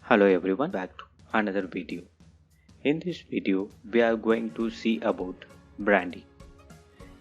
Hello everyone, back to another video. In this video, we are going to see about brandy.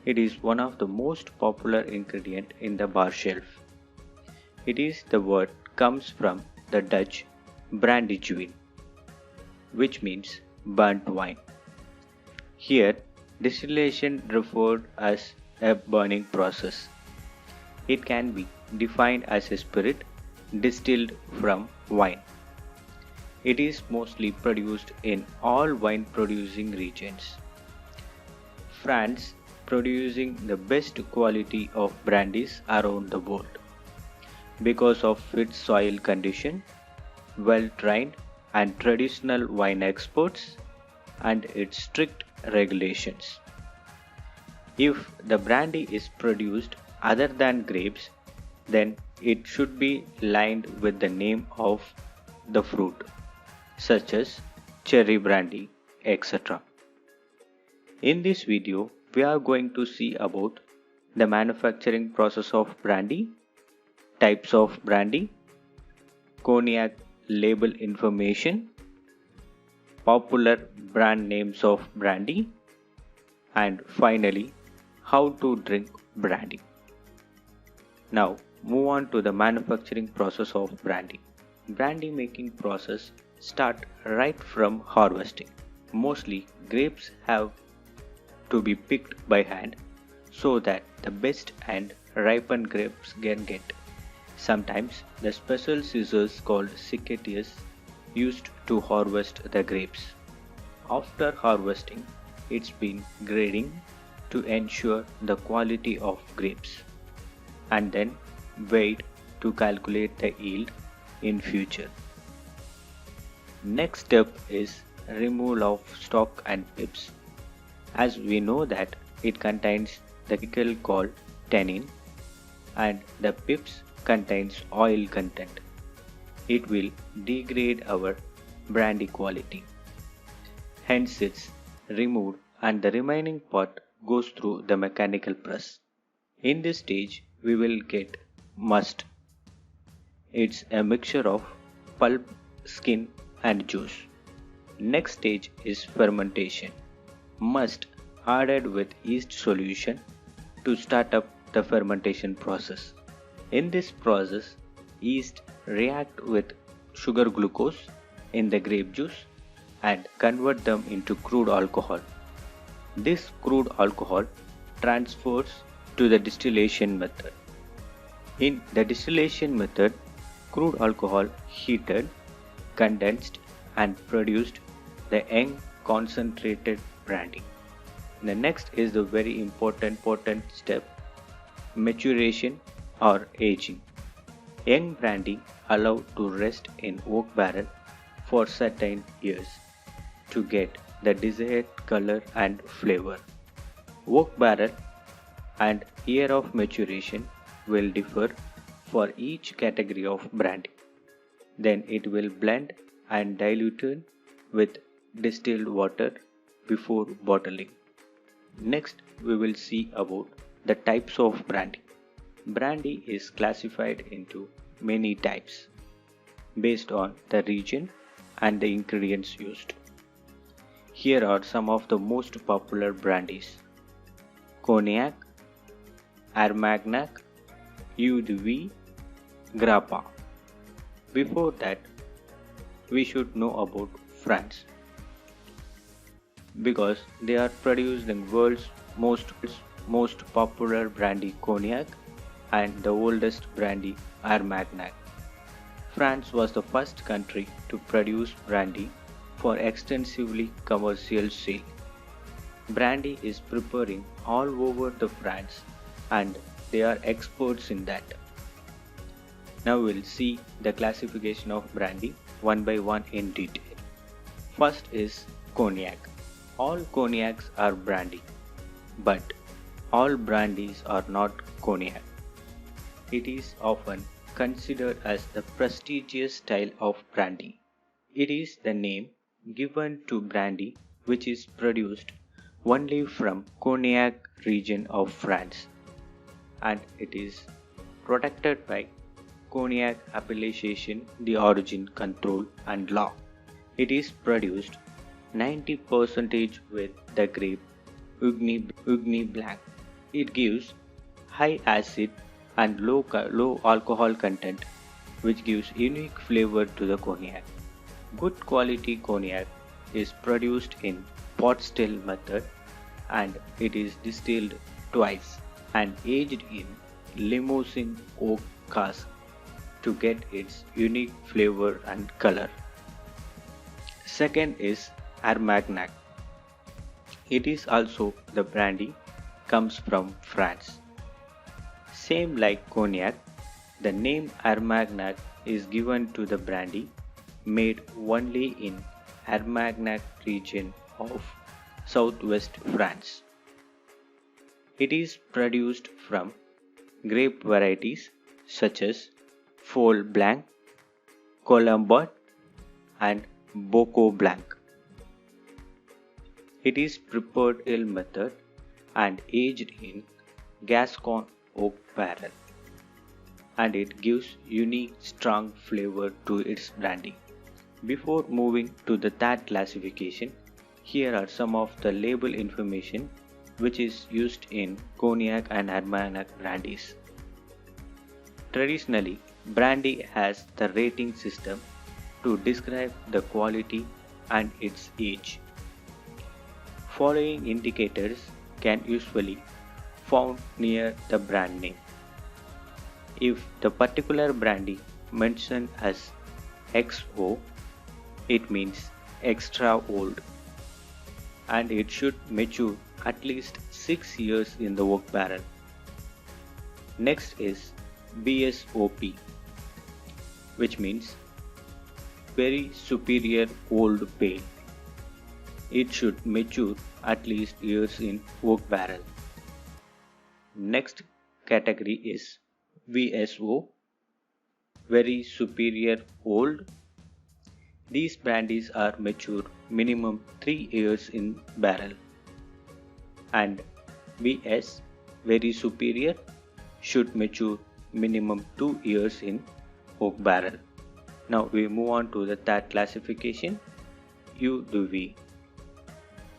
It is one of the most popular ingredient in the bar shelf. It is the word comes from the Dutch brandyjuin, which means burnt wine. Here, distillation referred as a burning process. It can be defined as a spirit distilled from wine. It is mostly produced in all wine producing regions. France producing the best quality of brandies around the world because of its soil condition, well trained and traditional wine experts and its strict regulations. If the brandy is produced other than grapes, then it should be lined with the name of the fruit, such as cherry brandy, etc. In this video, we are going to see about the manufacturing process of brandy, types of brandy, cognac label information, popular brand names of brandy, and finally, how to drink brandy. Now, move on to the manufacturing process of brandy. Brandy making process start right from harvesting. Mostly grapes have to be picked by hand so that the best and ripened grapes can get. Sometimes the special scissors called secateurs used to harvest the grapes. After harvesting, it's been grading to ensure the quality of grapes and then weighed to calculate the yield in future. Next step is removal of stalk and pips. As we know that it contains the chemical called tannin and the pips contains oil content. It will degrade our brandy quality. Hence it's removed and the remaining part goes through the mechanical press. In this stage we will get must. It's a mixture of pulp, skin and juice. Next stage is fermentation. Must added with yeast solution to start up the fermentation process. In this process, yeast react with sugar glucose in the grape juice and convert them into crude alcohol. This crude alcohol transfers to the distillation method. In the distillation method, crude alcohol heated, condensed and produced the young concentrated brandy. The next is the very important step, maturation or aging. Young brandy allowed to rest in oak barrel for certain years to get the desired color and flavor. Oak barrel and year of maturation will differ for each category of brandy. Then it will blend and diluted with distilled water before bottling. Next, we will see about the types of brandy. Brandy is classified into many types based on the region and the ingredients used. Here are some of the most popular brandies: Cognac, Armagnac, Eau de Vie, Grappa. Before that, we should know about France, because they are producing world's most popular brandy cognac and the oldest brandy Armagnac. France was the first country to produce brandy for extensively commercial sale. Brandy is preparing all over the France and they are experts in that. Now we'll see the classification of brandy one by one in detail. First is cognac. All cognacs are brandy, but all brandies are not cognac. It is often considered as the prestigious style of brandy. It is the name given to brandy which is produced only from Cognac region of France, and it is protected by Cognac appellation, the origin, control, and law. It is produced 90% with the grape Ugni Blanc. It gives high acid and low alcohol content, which gives unique flavor to the cognac. Good quality cognac is produced in pot still method, and it is distilled twice and aged in Limousin oak cask to get its unique flavor and color. Second is Armagnac. It is also the brandy comes from France. Same like cognac, the name Armagnac is given to the brandy made only in Armagnac region of southwest France. It is produced from grape varieties such as Folle Blanc, Colombot, and Bocaux Blanc. It is prepared in method and aged in Gascon oak barrel, and it gives unique strong flavor to its brandy. Before moving to the third classification, here are some of the label information which is used in cognac and Armagnac brandies. Traditionally, brandy has the rating system to describe the quality and its age. Following indicators can usually found near the brand name. If the particular brandy mentioned as XO, it means extra old, and it should mature at least 6 years in the oak barrel. Next is BSOP, which means very superior old pale. It should mature at least years in oak barrel. Next category is VSO, very superior old. These brandies are mature minimum 3 years in barrel. And VS, very superior, should mature minimum 2 years in oak barrel. Now we move on to the third classification, UDV.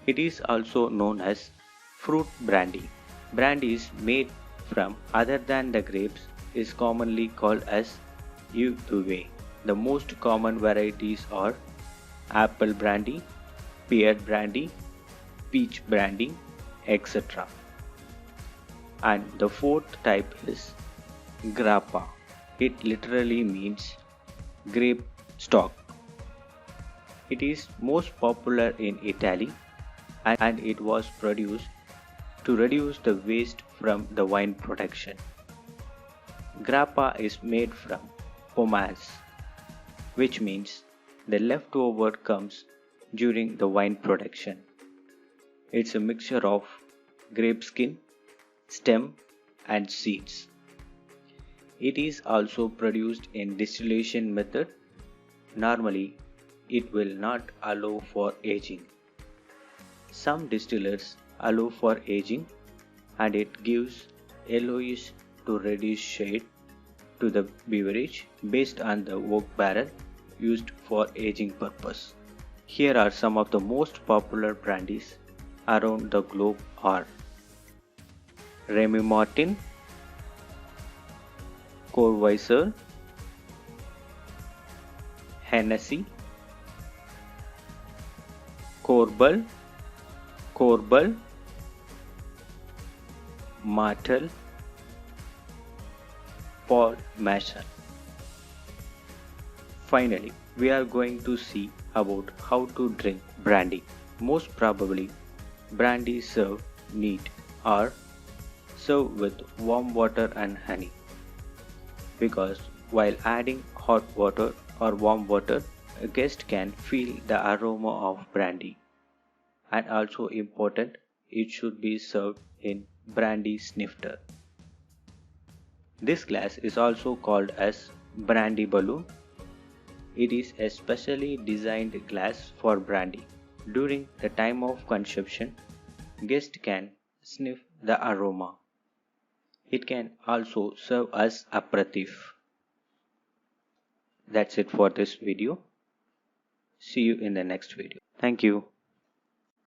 It is also known as fruit brandy. Brandies made from other than the grapes is commonly called as UDV. The most common varieties are apple brandy, pear brandy, peach brandy, etc. And the fourth type is grappa. It literally means grape stock. It is most popular in Italy, and it was produced to reduce the waste from the wine production. Grappa is made from pomace, which means the leftover comes during the wine production. It's a mixture of grape skin, stem, and seeds. It is also produced in distillation method. Normally, it will not allow for aging. Some distillers allow for aging, and it gives yellowish to reddish shade to the beverage based on the oak barrel used for aging purpose. Here are some of the most popular brandies around the globe are Remy Martin, Corvaisor, Hennessy, Corbel, Martel, Paul Mason. Finally, we are going to see about how to drink brandy. Most probably, brandy served neat or served with warm water and honey, because while adding hot water or warm water, a guest can feel the aroma of brandy. And also important, it should be served in brandy snifter. This glass is also called as brandy balloon. It is a specially designed glass for brandy. During the time of consumption, guests can sniff the aroma. It can also serve as aperitif. That's it for this video. See you in the next video. Thank you.